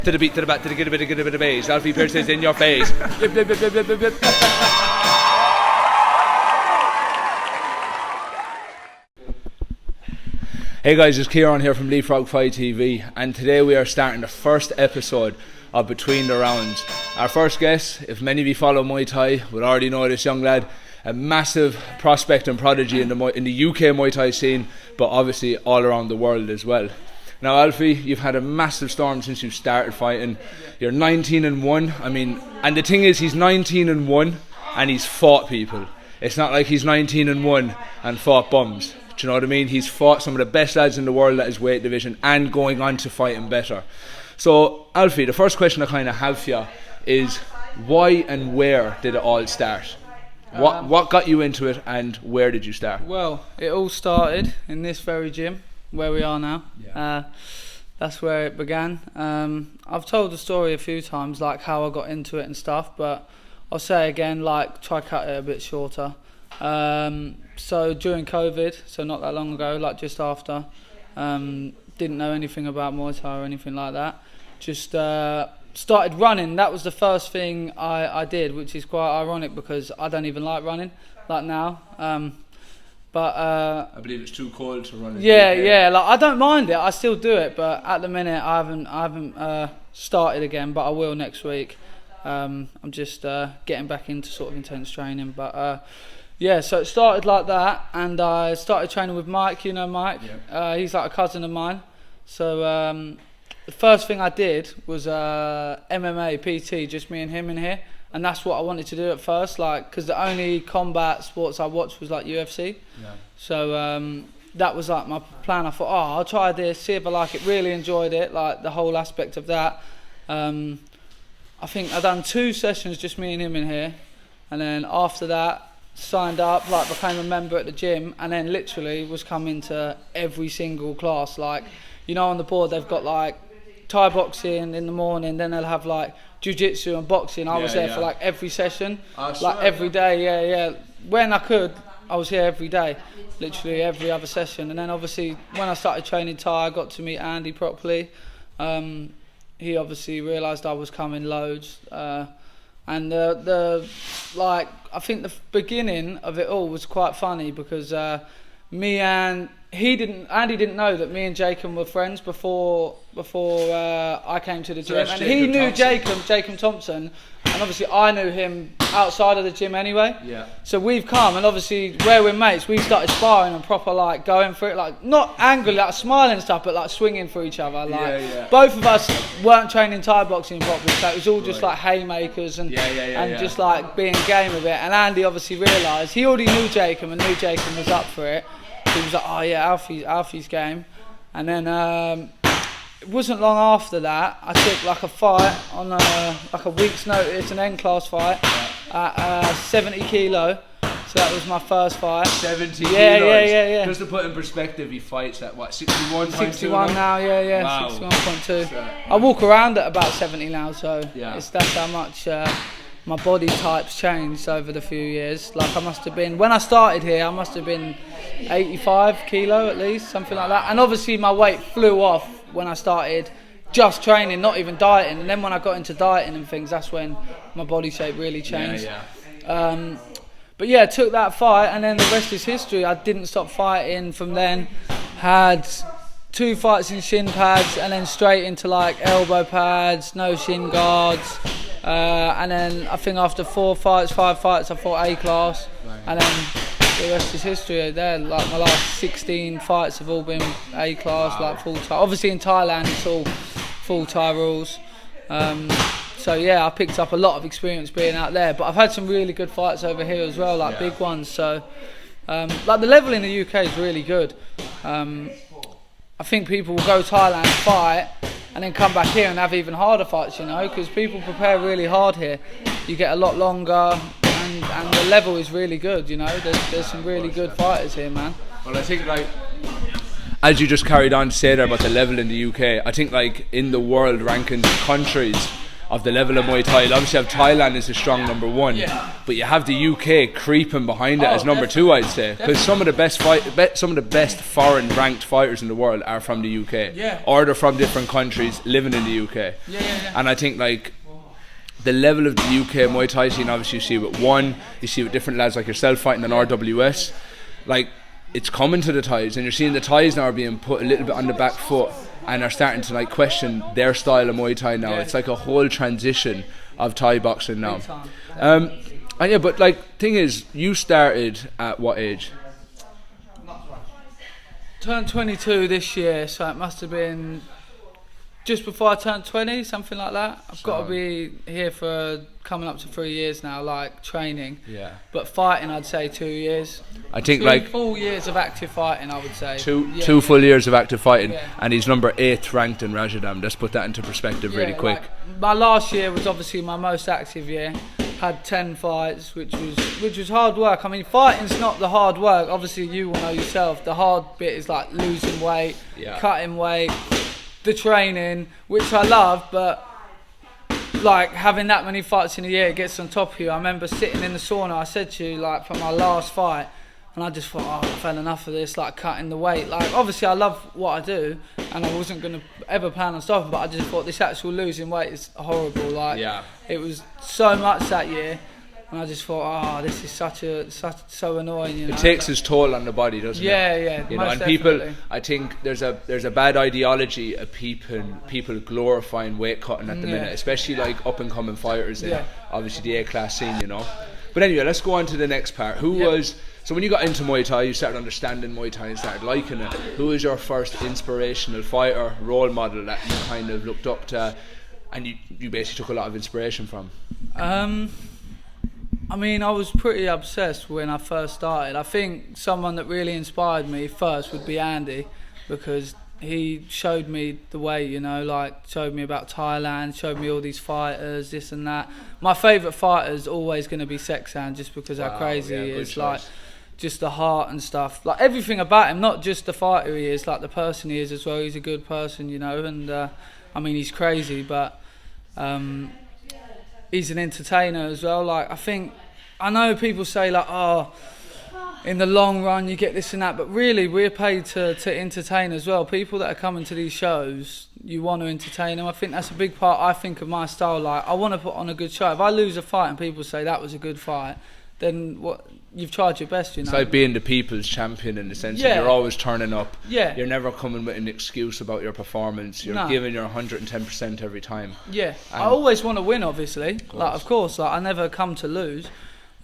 To the beat, to the back, to the get a bit of bass. Alfie Pearse is in your face. Yip, yip, yip, yip, yip, yip. Hey guys, it's Ciarain here from Leapfrog Fight TV, and today we are starting the first episode of Between the Rounds. Our first guest, if many of you follow Muay Thai, would already know this young lad, a massive prospect and prodigy in the UK Muay Thai scene, but obviously all around the world as well. Now Alfie, you've had a massive storm since you started fighting. You're 19-1. I mean, and the thing is, he's 19-1 and he's fought people. It's not like he's 19-1 and fought bums. Do you know what I mean? He's fought some of the best lads in the world at his weight division and going on to fighting better. So Alfie, the first question I kind of have for you is, why and where did it all start? What got you into it, and where did you start? Well, it all started in this very gym where we are now. Yeah. That's where it began. I've told the story a few times, like how I got into it and stuff, but I'll say again, like, try cut it a bit shorter. So during COVID, so not that long ago, like just after, didn't know anything about Muay Thai or anything like that. Just started running. That was the first thing I did, which is quite ironic because I don't even like running, like now. But I believe it's too cold to run. Yeah. Like, I don't mind it. I still do it, but at the minute I haven't started again. But I will next week. I'm just getting back into sort of intense training. But yeah, so it started like that, and I started training with Mike. You know Mike? Yeah. He's like a cousin of mine. So the first thing I did was MMA, PT, just me and him in here. And that's what I wanted to do at first, like, because the only combat sports I watched was like UFC. Yeah. So that was like my plan. I thought, I'll try this, see if I like it. Really enjoyed it, like the whole aspect of that. I think I done 2 sessions, just me and him in here, and then after that signed up, like became a member at the gym, and then literally was coming to every single class. Like, you know, on the board they've got like Thai boxing in the morning, then they'll have like jiu-jitsu and boxing. I was there for like every session, like every day. Yeah. When I could, I was here every day, literally every other session. And then obviously when I started training Thai, I got to meet Andy properly. He obviously realised I was coming loads, and the like, I think the beginning of it all was quite funny because Andy didn't know that me and Jacob were friends before I came to the gym, and he knew Jacob Thompson, and obviously I knew him outside of the gym anyway. Yeah. So we've come, and obviously where we're mates, we've started sparring and proper like going for it, like not angrily, like smiling and stuff, but like swinging for each other. Like both of us weren't training Thai boxing properly, so it was all just like haymakers and just like being game with it. And Andy obviously realised he already knew Jacob and knew Jacob was up for it. He was like, oh yeah, Alfie's game. And then it wasn't long after that, I took like a fight on like a week's notice, an N-class fight at 70 kilo. So that was my first fight. 70 kilos? Yeah. Just to put in perspective, he fights at what, 61.2 61 now, yeah. Wow. 61.2. I walk around at about 70 now, so that's how much my body type's changed over the few years. Like, I must have been, when I started here, I must have been 85 kilo at least, something like that. And obviously my weight flew off when I started just training, not even dieting. And then when I got into dieting and things, that's when my body shape really changed. But yeah, took that fight, and then the rest is history. I didn't stop fighting from then. Had 2 fights in shin pads, and then straight into like elbow pads, no shin guards. And then I think after 5 fights, I fought A-class. And then the rest is history there. Like my last 16 fights have all been A-class, like full Thai. Obviously in Thailand it's all full Thai rules. So yeah, I picked up a lot of experience being out there. But I've had some really good fights over here as well, like big ones. So like the level in the UK is really good. I think people will go Thailand, fight, and then come back here and have even harder fights, you know, because people prepare really hard here. You get a lot longer, and the level is really good, you know. There's some really good fighters here, man. Well, I think, like, as you just carried on to say there about the level in the UK, I think, like, in the world rankings countries, of the level of Muay Thai. Obviously, you have Thailand as a strong number one, but you have the UK creeping behind it as number two, I'd say, because some of the best foreign ranked fighters in the world are from the UK, or they're from different countries living in the UK. And I think like the level of the UK Muay Thai scene, obviously you see you see with different lads like yourself fighting in RWS, like it's coming to the Thais, and you're seeing the Thais now are being put a little bit on the back foot and are starting to like question their style of Muay Thai now. It's like a whole transition of Thai boxing now. And yeah, but like thing is, you started at what age? Turned 22 this year, so it must have been just before I turned 20, something like that. I've got to be here for coming up to 3 years now, like training. But fighting, I'd say 2 years. I think 2 like full years of active fighting, I would say. Two full years of active fighting, and he's number 8th ranked in Rajadam. Let's put that into perspective really quick. Like, my last year was obviously my most active year. Had 10 fights, which was hard work. I mean, fighting's not the hard work. Obviously, you will know yourself. The hard bit is like losing weight, cutting weight, the training, which I love, but like having that many fights in a year, it gets on top of you. I remember sitting in the sauna, I said to you, like, from my last fight, and I just thought, I've had enough of this, like cutting the weight. Like, obviously I love what I do, and I wasn't going to ever plan on stopping, but I just thought this actual losing weight is horrible. Like, it was so much that year, and I just thought, this is so annoying. You know? It takes its toll on the body, doesn't it? Yeah. You know, and people, I think there's a bad ideology of people glorifying weight cutting at the minute, especially like up and coming fighters in obviously the A-class scene, you know. But anyway, let's go on to the next part. So when you got into Muay Thai, you started understanding Muay Thai and started liking it. Who was your first inspirational fighter, role model that you kind of looked up to, and you basically took a lot of inspiration from? I mean, I was pretty obsessed when I first started. I think someone that really inspired me first would be Andy, because he showed me the way, you know, like showed me about Thailand, showed me all these fighters, this and that. My favourite fighter is always going to be Ciarain, just because how crazy he is, like just the heart and stuff, like everything about him, not just the fighter he is, like the person he is as well. He's a good person, you know, and I mean, he's crazy, but he's an entertainer as well. Like, I know people say like, in the long run you get this and that, but really we're paid to entertain as well. People that are coming to these shows, you want to entertain them. I think that's a big part, I think, of my style. Like, I want to put on a good show. If I lose a fight and people say that was a good fight, then what, you've tried your best, you know. It's like being the people's champion in the sense that you're always turning up. You're never coming with an excuse about your performance. You're giving your 110% every time. I always want to win, obviously. Of course, I never come to lose.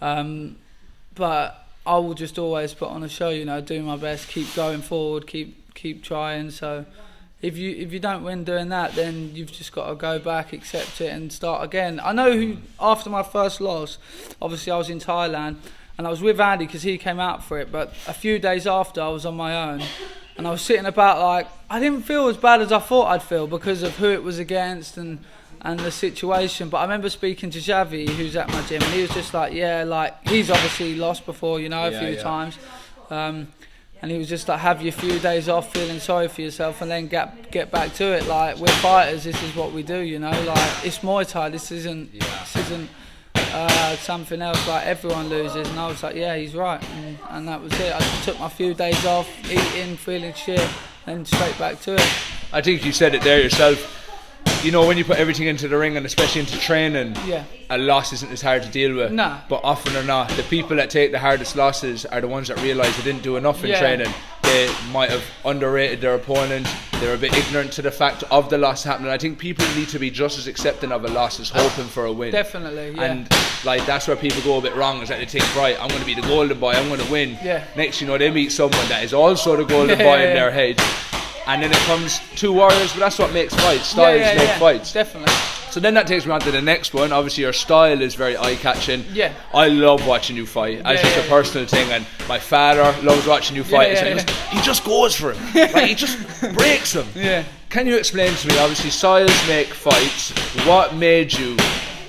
But I will just always put on a show, you know, do my best, keep going forward, keep trying. So if you don't win doing that, then you've just got to go back, accept it, and start again. I know after my first loss, obviously I was in Thailand, and I was with Andy because he came out for it, but a few days after I was on my own, and I was sitting about, like, I didn't feel as bad as I thought I'd feel because of who it was against and the situation. But I remember speaking to Xavi, who's at my gym, and he was just like, like, he's obviously lost before, you know, a few times, and he was just like, have your few days off feeling sorry for yourself and then get back to it. Like, we're fighters, this is what we do, you know, like, it's Muay Thai, this isn't something else. Like, everyone loses. And I was like, yeah, he's right, and that was it. I just took my few days off, eating, feeling shit, then straight back to it. I think you said it there yourself. You know, when you put everything into the ring, and especially into training, a loss isn't as hard to deal with. But often or not, the people that take the hardest losses are the ones that realise they didn't do enough in training. They might have underrated their opponent. They're a bit ignorant to the fact of the loss happening. I think people need to be just as accepting of a loss as hoping for a win. Definitely, yeah. And like, that's where people go a bit wrong, is that they think, right, I'm going to be the golden boy, I'm going to win. Next, you know, they meet someone that is also the golden boy in their head. And then it comes two warriors, but that's what makes fights. Styles make fights. Definitely. So then that takes me on to the next one. Obviously, your style is very eye-catching. I love watching you fight. It's just a personal thing, and my father loves watching you fight. He just goes for him. Like, he just breaks him. Can you explain to me, obviously, styles make fights. What made you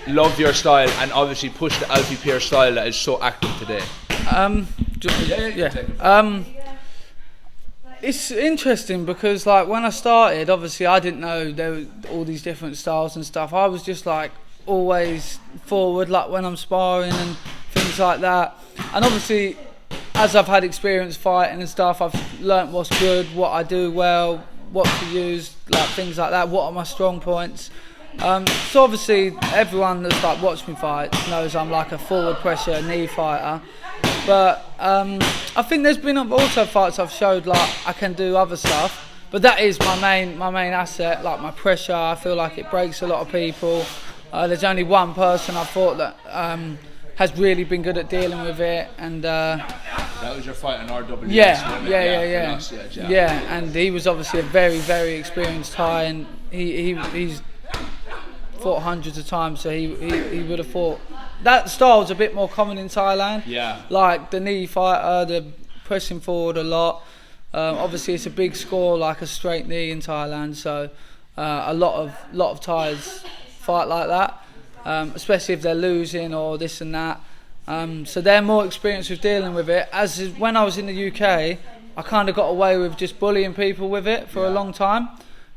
love your style and obviously push the Alfie Pearse style that is so active today? It's interesting because like when I started, obviously I didn't know there were all these different styles and stuff. I was just like always forward, like when I'm sparring and things like that. And obviously, as I've had experience fighting and stuff, I've learnt what's good, what I do well, what to use, like things like that. What are my strong points? So obviously, everyone that's like watched me fight knows I'm like a forward pressure knee fighter. But I think there's been also fights I've showed like I can do other stuff. But that is my main asset, like my pressure. I feel like it breaks a lot of people. There's only one person I thought that has really been good at dealing with it, and that was your fight on RWS. Yeah, and he was obviously a very, very experienced Thai, and he's fought hundreds of times, so he would have fought. That style's a bit more common in Thailand. Yeah. Like the knee fighter, the pressing forward a lot. Obviously, it's a big score, like a straight knee in Thailand. So a lot of Thais fight like that, especially if they're losing or this and that. So they're more experienced with dealing with it. As when I was in the UK, I kind of got away with just bullying people with it for a long time.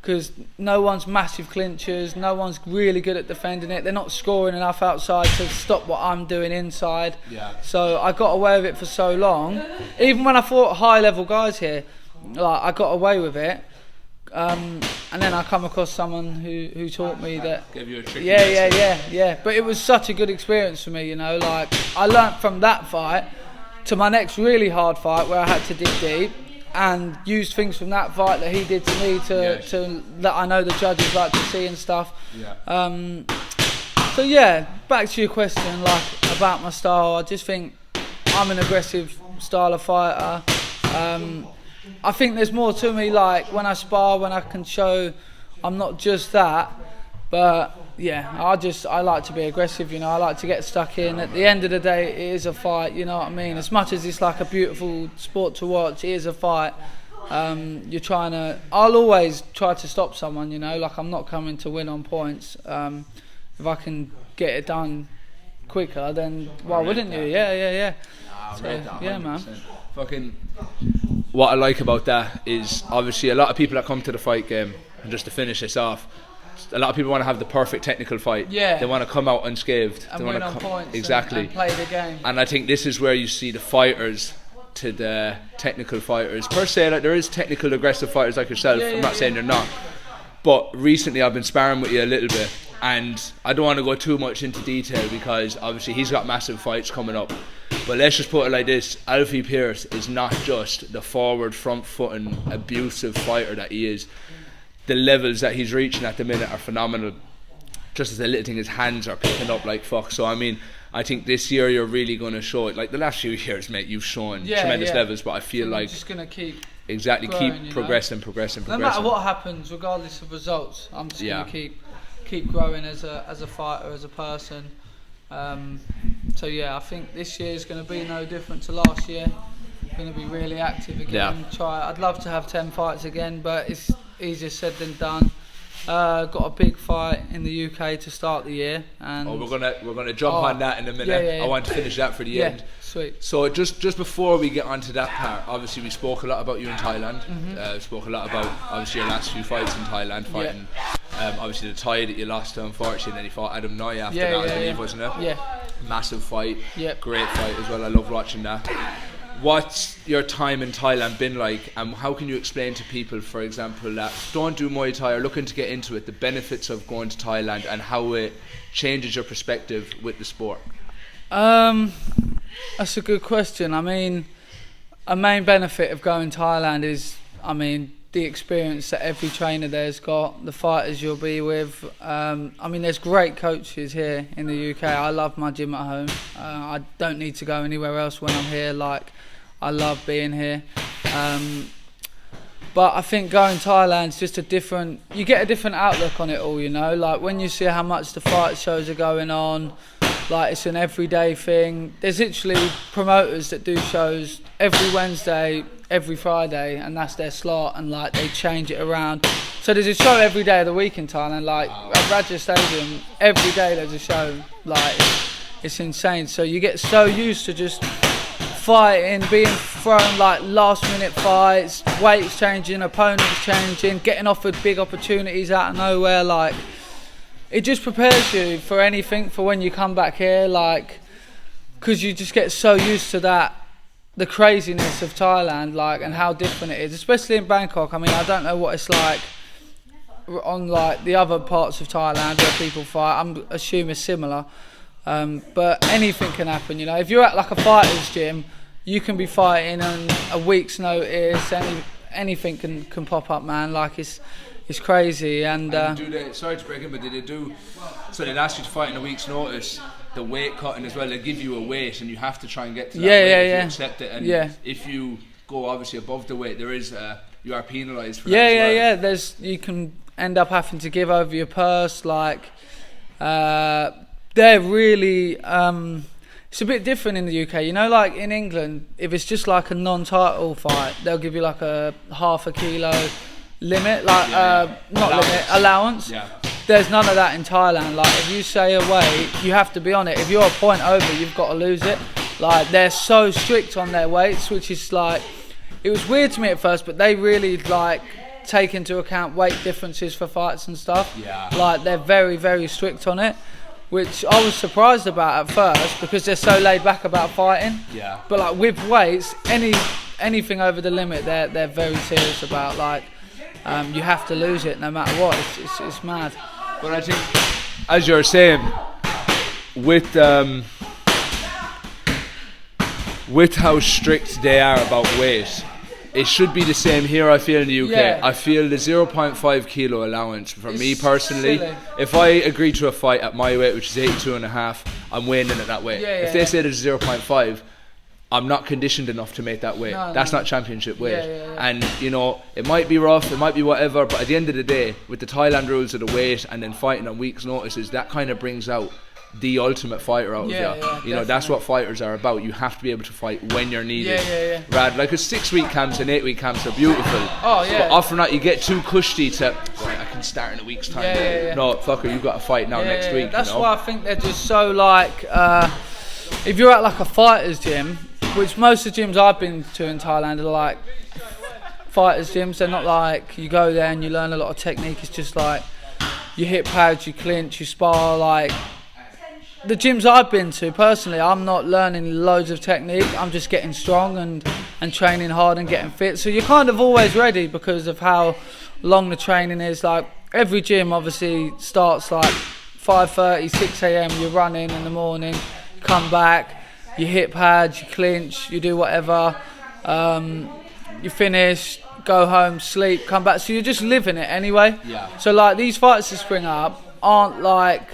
Because no one's massive clinchers, no one's really good at defending it. They're not scoring enough outside to stop what I'm doing inside. Yeah. So I got away with it for so long. Even when I fought high-level guys here, like I got away with it. And then I come across someone who taught me that. Gave you a trick. Yeah. But it was such a good experience for me, you know. Like I learnt from that fight to my next really hard fight where I had to dig deep. And used things from that fight that he did to me to that I know the judges like to see and stuff. Yeah. So yeah, back to your question, like about my style. I just think I'm an aggressive style of fighter. I think there's more to me. Like when I spar, when I can show I'm not just that, but yeah, I like to be aggressive, you know. I like to get stuck in. At the end of the day, it is a fight, you know what I mean? As much as it's like a beautiful sport to watch, it is a fight. I'll always try to stop someone, you know. Like I'm not coming to win on points. If I can get it done quicker, then why wouldn't you? Yeah. Yeah, man. Fucking, what I like about that is obviously a lot of people that come to the fight game, and just to finish this off, a lot of people want to have the perfect technical fight. Yeah. They want to come out unscathed. And they win want on points. Exactly. And play the game. And I think this is where you see the fighters to the technical fighters. Per se, like there is technical aggressive fighters like yourself. I'm not saying they're not. But recently I've been sparring with you a little bit, and I don't want to go too much into detail because obviously he's got massive fights coming up. But let's just put it like this: Alfie Pearse is not just the forward, front-footing, abusive fighter that he is. The levels that he's reaching at the minute are phenomenal. Just as a little thing, his hands are picking up like fuck. So I mean, I think this year you're really going to show it. Like the last few years, mate, you've shown tremendous levels. But I feel like just going to keep growing, keep progressing. No matter what happens, regardless of results, I'm just going to keep growing as a fighter, as a person. So yeah, I think this year is going to be no different to last year. I'm going to be really active again. I'd love to have 10 fights again, but it's easier said than done. Got a big fight in the UK to start the year, and we're gonna jump on that in a minute. Yeah. I want to finish that for the end. Sweet. So just before we get onto that part, obviously we spoke a lot about you in Thailand. Spoke a lot about obviously your last few fights in Thailand, fighting obviously the Thai that you lost to, unfortunately, and then you fought Adam Noy after that, I believe, wasn't it? Yeah. Massive fight. Yep. Great fight as well. I love watching that. What's your time in Thailand been like, and how can you explain to people, for example, that don't do Muay Thai or looking to get into it, the benefits of going to Thailand and how it changes your perspective with the sport? That's a good question. I mean, a main benefit of going to Thailand is, I mean, the experience that every trainer there's got, the fighters you'll be with. I mean, there's great coaches here in the UK. I love my gym at home. I don't need to go anywhere else when I'm here. Like, I love being here. But I think going to Thailand's just you get a different outlook on it all, you know. Like when you see how much the fight shows are going on, like it's an everyday thing. There's literally promoters that do shows every Wednesday, every Friday, and that's their slot, and like they change it around. So there's a show every day of the week in Thailand, like at Raja Stadium, every day there's a show. Like it's insane. So you get so used to just fighting, being thrown like last minute fights, weights changing, opponents changing, getting offered big opportunities out of nowhere. Like, it just prepares you for anything for when you come back here, like, because you just get so used to that, the craziness of Thailand, like, and how different it is, especially in Bangkok. I mean, I don't know what it's like on like the other parts of Thailand where people fight. I'm assuming similar. But anything can happen, you know. If you're at like a fighter's gym, you can be fighting on a week's notice. Anything can pop up, man. Like, it's crazy. And sorry to break in, but did they do? So they'd ask you to fight in a week's notice. The weight cutting as well. They give you a weight, and you have to try and get to that weight if you accept it. And if you go obviously above the weight, there is you are penalised for that as well. You can end up having to give over your purse. Like, they're really it's a bit different in the UK, you know. Like in England, if it's just like a non-title fight, they'll give you like a half a kilo limit, like allowance. There's none of that in Thailand. Like, if you say a weight, you have to be on it. If you're a point over, you've got to lose it. Like, they're so strict on their weights, which is like, it was weird to me at first, but they really like take into account weight differences for fights and stuff. Like, they're very, very strict on it, which I was surprised about at first because they're so laid back about fighting. But like with weights, anything over the limit, they're very serious about. Like, you have to lose it no matter what. It's mad. But I think, as you're saying, with how strict they are about weight, it should be the same here, I feel, in the UK. I feel the 0.5 kilo allowance for me personally. Silly. If I agree to a fight at my weight, which is 82.5, I'm weighing in at that weight. If they say there's 0.5, I'm not conditioned enough to make that weight. That's not championship weight. And, you know, it might be rough, it might be whatever, but at the end of the day, with the Thailand rules of the weight and then fighting on weeks' notices, that kind of brings out the ultimate fighter out of you. You know, that's what fighters are about. You have to be able to fight when you're needed. Rather, like, a 6-week camps and 8-week camps are beautiful. But often not, you get too cushy to, right, I can start in a week's time. No, fucker, you've got to fight now next week. That's you know? why I think they're just so like, if you're at like a fighter's gym, which most of the gyms I've been to in Thailand are like fighters' gyms. They're not like you go there and you learn a lot of technique. It's just like you hit pads, you clinch, you spar. Like, the gyms I've been to personally, I'm not learning loads of technique. I'm just getting strong and training hard and getting fit. So you're kind of always ready because of how long the training is. Like, every gym obviously starts like 5:30, 6 a.m. You're running in the morning, you come back, you hit pads, you clinch, you do whatever, you finish, go home, sleep, come back. So you're just living it anyway. So like, these fights that spring up aren't like,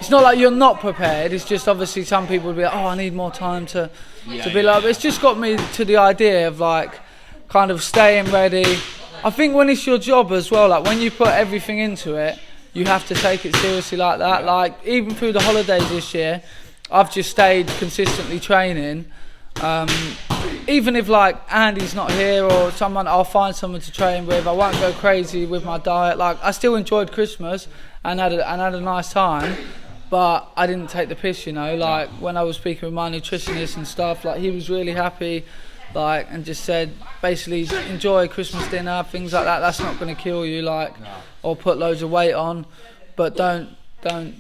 it's not like you're not prepared. It's just obviously some people would be like, oh, I need more time to be like. But it's just got me to the idea of like kind of staying ready. I think when it's your job as well, like when you put everything into it, you have to take it seriously like that. Like, even through the holidays this year, I've just stayed consistently training. Even if like Andy's not here or someone, I'll find someone to train with. I won't go crazy with my diet. Like, I still enjoyed Christmas and had a nice time, but I didn't take the piss, you know. Like, when I was speaking with my nutritionist and stuff, like, he was really happy, like, and just said basically enjoy Christmas dinner, things like that. That's not going to kill you, like, or put loads of weight on, but don't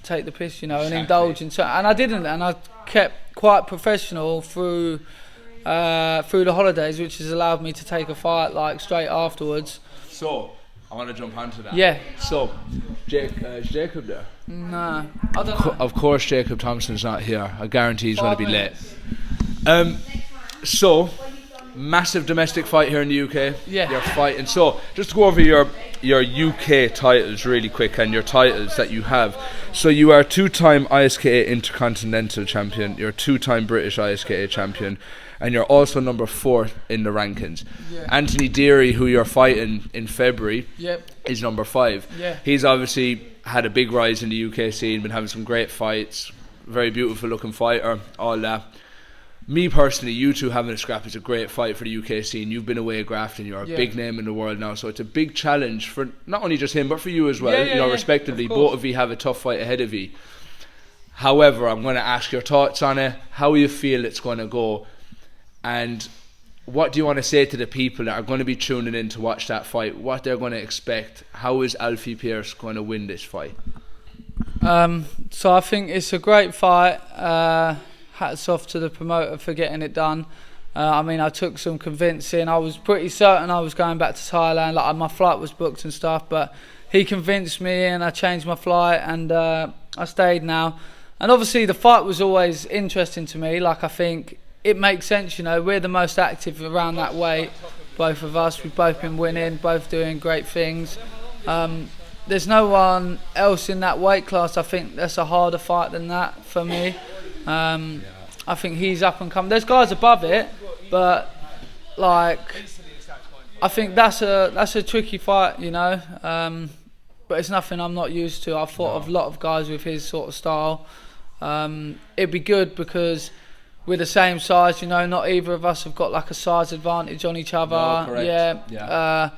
take the piss, you know, and indulge in. And I didn't, and I kept quite professional through the holidays, which has allowed me to take a fight like straight afterwards. So I want to jump onto that. So is Jacob there? No, I don't know. Of course Jacob Thompson's not here. I guarantee he's going to be late. So massive domestic fight here in the UK. You're fighting. So just to go over your UK titles really quick and your titles that you have. So you are 2-time ISKA Intercontinental Champion, you're 2-time British ISKA Champion, and you're also number 4 in the rankings. Anthony Deary, who you're fighting in February, is number 5. He's obviously had a big rise in the UK scene, been having some great fights, very beautiful looking fighter, all that. Me personally, you two having a scrap is a great fight for the UK scene. You've been away grafting, you're a big name in the world now, so it's a big challenge for not only just him but for you as well. Respectively, both of you have a tough fight ahead of you. However, I'm going to ask your thoughts on it, how you feel it's going to go, And what do you want to say to the people that are going to be tuning in to watch that fight? What they're going to expect? How is Alfie Pearse going to win this fight? So I think it's a great fight. Hats off to the promoter for getting it done. I mean, I took some convincing. I was pretty certain I was going back to Thailand. Like, my flight was booked and stuff, but he convinced me and I changed my flight, and I stayed now. And obviously the fight was always interesting to me. Like, I think it makes sense, you know, we're the most active around that weight, both of us. We've both been winning, both doing great things. There's no one else in that weight class. I think that's a harder fight than that for me. I think he's up and coming. There's guys above it, but like, I think that's a tricky fight, you know. But it's nothing I'm not used to. I've fought a lot of guys with his sort of style. It'd be good because we're the same size, you know. Not either of us have got like a size advantage on each other. No, correct. Yeah.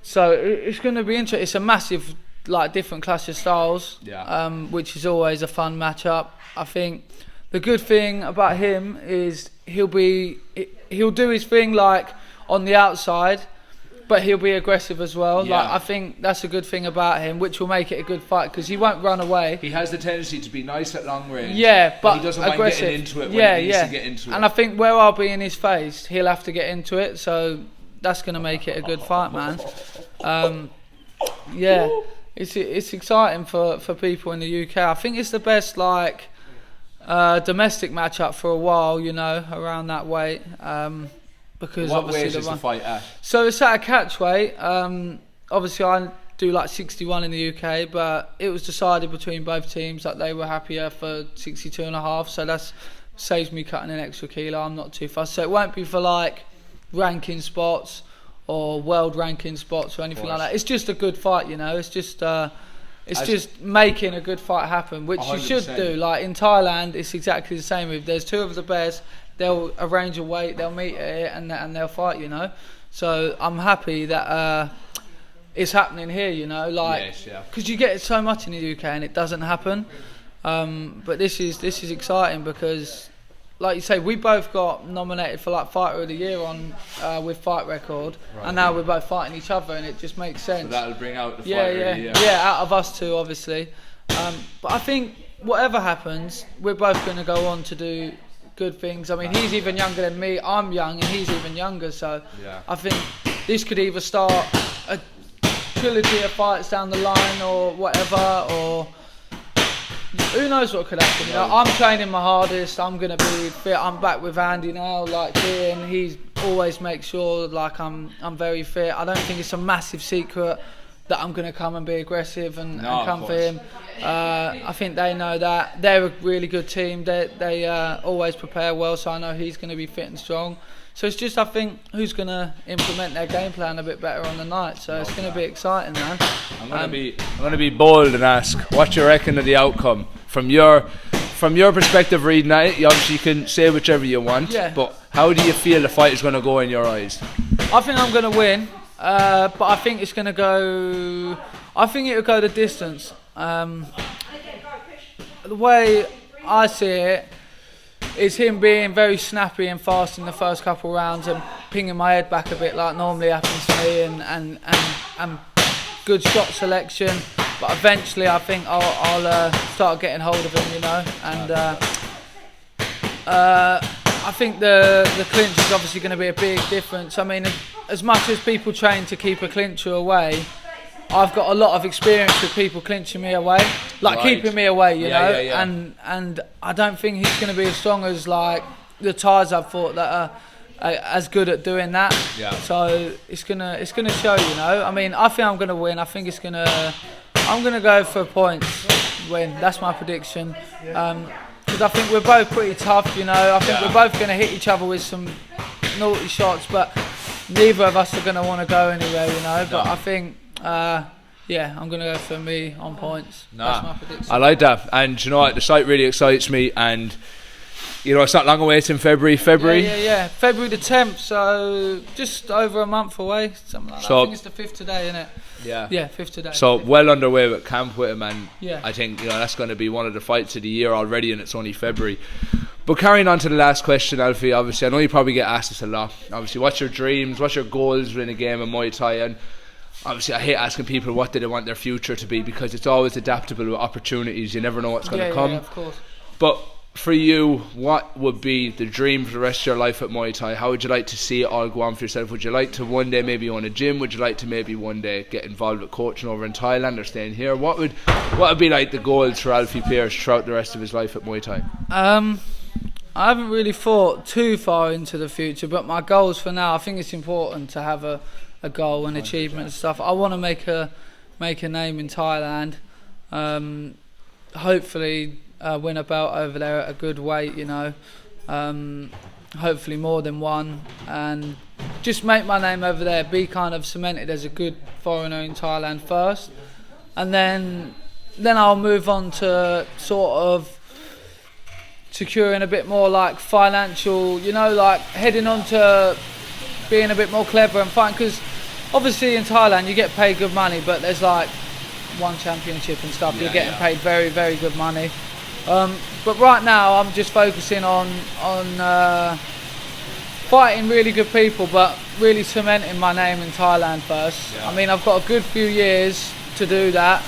So it's going to be interesting. It's a massive, like, different clash of styles. Yeah. Which is always a fun matchup. I think the good thing about him is he'll do his thing like on the outside, but he'll be aggressive as well. Yeah. Like, I think that's a good thing about him, which will make it a good fight because he won't run away. He has the tendency to be nice at long range. Yeah, but he doesn't aggressive. mind getting into it when he needs to get into it. And I think where I'll be in his face, he'll have to get into it. So that's going to make it a good fight, man. Yeah, it's exciting for people in the UK. I think it's the best like domestic matchup for a while, you know, around that weight. Because what obviously weight is the fight at? So it's at a catch weight. Obviously I do like 61 in the UK, but it was decided between both teams that they were happier for 62.5. So that saves me cutting an extra kilo. I'm not too fussed. So it won't be for like ranking spots or world ranking spots or anything like that. It's just a good fight, you know. It's just making a good fight happen, which 100%. You should do. Like in Thailand, it's exactly the same. If there's two of the best, they'll arrange a weight, they'll meet at it, and they'll fight, you know. So I'm happy that it's happening here, you know, like, because you get it so much in the UK and it doesn't happen. But this is exciting because, like you say, we both got nominated for like Fighter of the Year on with Fight Record, right. And now we're both fighting each other, and it just makes sense. So that'll bring out the Fighter of the Year. Yeah, out of us two, obviously. But I think whatever happens, we're both going to go on to do good things. I mean, he's even younger than me. I'm young, and he's even younger. So I think this could either start a trilogy of fights down the line, or whatever, or who knows what could happen. You know, I'm training my hardest. I'm gonna be fit. I'm back with Andy now, like here, and he always makes sure like I'm very fit. I don't think it's a massive secret that I'm gonna come and be aggressive and come for him. I think they know that. They're a really good team. They always prepare well, so I know he's gonna be fit and strong. So it's just, I think, who's going to implement their game plan a bit better on the night. So it's going to be exciting, man. I'm going to be bold and ask, what you reckon of the outcome from your perspective reading it? You obviously can say whichever you want, but how do you feel the fight is going to go in your eyes? I think I'm going to win, but I think it's going to go. I think it'll go the distance. The way I see it, it's him being very snappy and fast in the first couple of rounds and pinging my head back a bit like normally happens to me, and good shot selection. But eventually I think I'll start getting hold of him, you know. And I think the clinch is obviously going to be a big difference. I mean, as much as people train to keep a clincher away, I've got a lot of experience with people clinching me away, like keeping me away, you know. And I don't think he's going to be as strong as like the Thais I've fought that are as good at doing that. Yeah. So it's gonna show, you know. I mean, I think I'm gonna win. I think I'm gonna go for points win. That's my prediction. Because I think we're both pretty tough, you know. I think we're both gonna hit each other with some naughty shots, but neither of us are gonna want to go anywhere, you know. But I think. I'm going to go for me on points. That's my prediction. I like that. And you know what, the site really excites me, and you know, it's not long away, it's in February. February the 10th, so just over a month away, something like that. I think it's the 5th today, isn't it? Yeah, 5th today. So well underway with camp with him, and I think, you know, that's going to be one of the fights of the year already, and it's only February. But carrying on to the last question, Alfie, obviously I know you probably get asked this a lot. Obviously, what's your dreams, what's your goals in a game of Muay Thai? And obviously I hate asking people what do they want their future to be, because it's always adaptable with opportunities. You never know what's going to come. Yeah, of course. But for you, what would be the dream for the rest of your life at Muay Thai? How would you like to see it all go on for yourself? Would you like to one day maybe own a gym? Would you like to maybe one day get involved with coaching over in Thailand or staying here? What would be like the goals for Alfie Pearse throughout the rest of his life at Muay Thai? I haven't really thought too far into the future, but my goals for now, I think it's important to have a goal and achievement and stuff. I want to make a name in Thailand. Hopefully win a belt over there at a good weight, you know. Hopefully more than one, and just make my name over there, be kind of cemented as a good foreigner in Thailand first, and then I'll move on to sort of securing a bit more like financial, you know, like heading on to being a bit more clever and fighting, because obviously in Thailand you get paid good money, but there's like one championship and stuff. You're getting paid very, very good money. But right now I'm just focusing on fighting really good people, but really cementing my name in Thailand first. I mean, I've got a good few years to do that,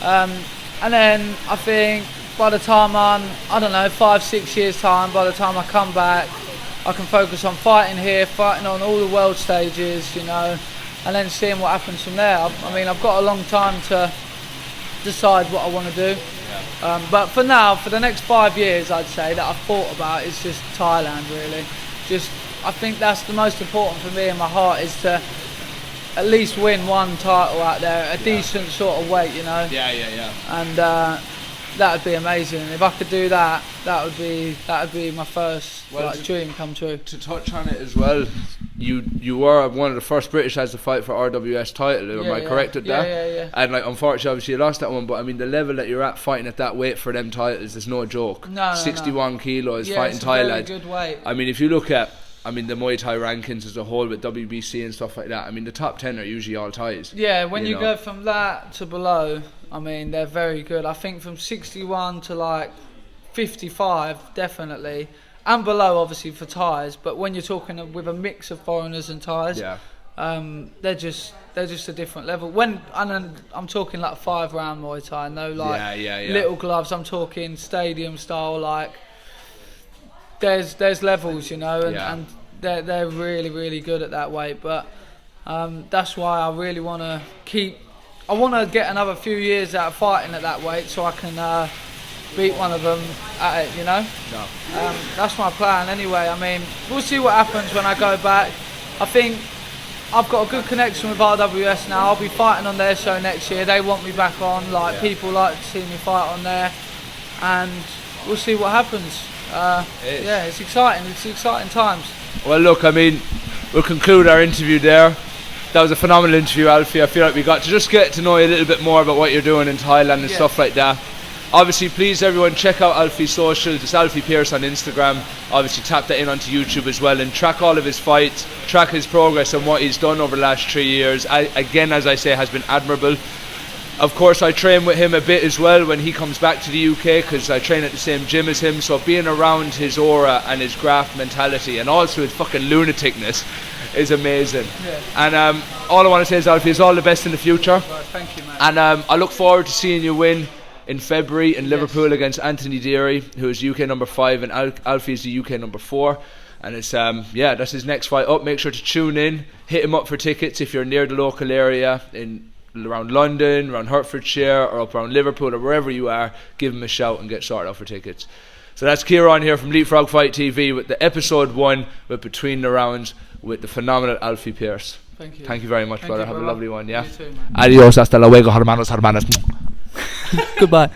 and then I think by the time I'm, I don't know, 5-6 years time, by the time I come back, I can focus on fighting here, fighting on all the world stages, you know, and then seeing what happens from there. I mean, I've got a long time to decide what I want to do. But for now, for the next 5 years, I'd say that I've thought about is just Thailand, really. Just, I think that's the most important for me in my heart, is to at least win one title out there, a decent sort of weight, you know. And that would be amazing. If I could do that, that would be my first dream come true. To touch on it as well, you were one of the first British lads to fight for RWS title. Am I correct at that? Yeah. And like, unfortunately, obviously, you lost that one. But I mean, the level that you're at fighting at that weight for them titles is no joke. No, 61 kilos fighting it's Thailand. a very good weight. I mean, if you look at, I mean, the Muay Thai rankings as a whole with WBC and stuff like that, I mean, the top 10 are usually all Thais. Yeah, when you go from that to below, I mean, they're very good. I think from 61 to like 55, definitely, and below, obviously, for Thais. But when you're talking with a mix of foreigners and Thais, they're just a different level. I'm talking like 5-round Muay Thai, no like little gloves. I'm talking stadium style, like there's levels, you know, and they're really, really good at that weight. But that's why I really want to I want to get another few years out of fighting at that weight, so I can beat one of them at it, you know. That's my plan anyway. I mean, we'll see what happens when I go back. I think I've got a good connection with RWS now. I'll be fighting on their show next year. They want me back on. Like people like to see me fight on there, and we'll see what happens. It's exciting. It's exciting times. Well, look, I mean, we'll conclude our interview there. That was a phenomenal interview, Alfie. I feel like we got to just get to know you a little bit more about what you're doing in Thailand and stuff like that. Obviously, please everyone check out Alfie's socials. It's Alfie Pearse on Instagram. Obviously, tap that in onto YouTube as well, and track all of his fights, track his progress and what he's done over the last 3 years. Again, as I say, has been admirable. Of course, I train with him a bit as well when he comes back to the UK, because I train at the same gym as him. So being around his aura and his graft mentality, and also his fucking lunaticness, is amazing. And all I want to say is, Alfie, is all the best in the future. Thank you, man. And I look forward to seeing you win in February in Liverpool against Anthony Deary, who is UK number 5, and Alfie is the UK number 4. And it's that's his next fight up. Make sure to tune in, hit him up for tickets if you're near the local area around London, around Hertfordshire, or up around Liverpool, or wherever you are. Give him a shout and get sorted out for tickets. So that's Ciarain here from Leapfrog Fight TV with the episode 1 with Between the Rounds with the phenomenal Alfie Pearse. Thank you. Thank you very much, brother. Have a lovely one. You too, man. Adios, hasta luego, hermanos. Goodbye.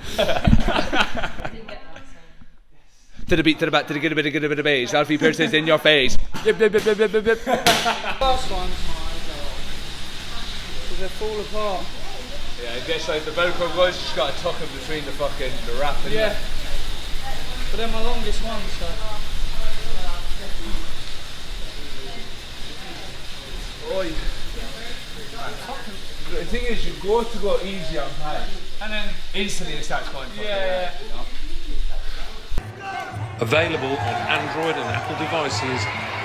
To the beat, to the back, to the get a bit of bass. Alfie Pearse is in your face. Yep. Last one. Because they fall apart. Yeah, I guess like the Velcro guys just got to tuck them between the wrap and But they're my longest ones, so. The thing is, you go easy on time, and then instantly it starts going. Yeah. Available on Android and Apple devices.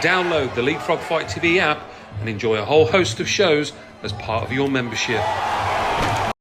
Download the Leapfrog Fight TV app and enjoy a whole host of shows as part of your membership.